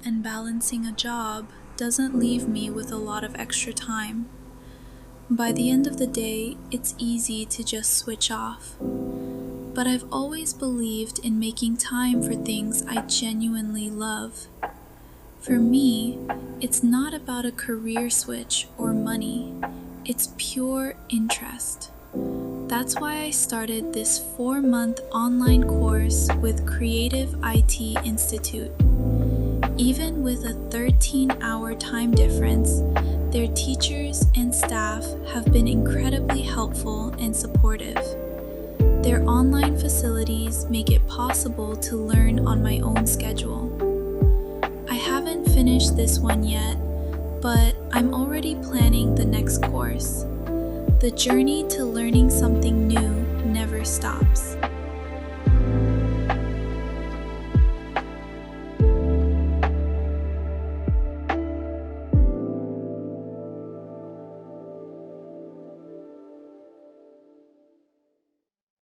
and balancing a job doesn't leave me with a lot of extra time. By the end of the day, it's easy to just switch off. But I've always believed in making time for things I genuinely love. For me, it's not about a career switch or money. It's pure interest. That's why I started this 4-month online course with Creative IT Institute. Even with a 13-hour time difference, their teachers and staff have been incredibly helpful and supportive. Their online facilities make it possible to learn on my own schedule. I haven't finished this one yet, but I'm already planning the next course. The journey to learning something new never stops.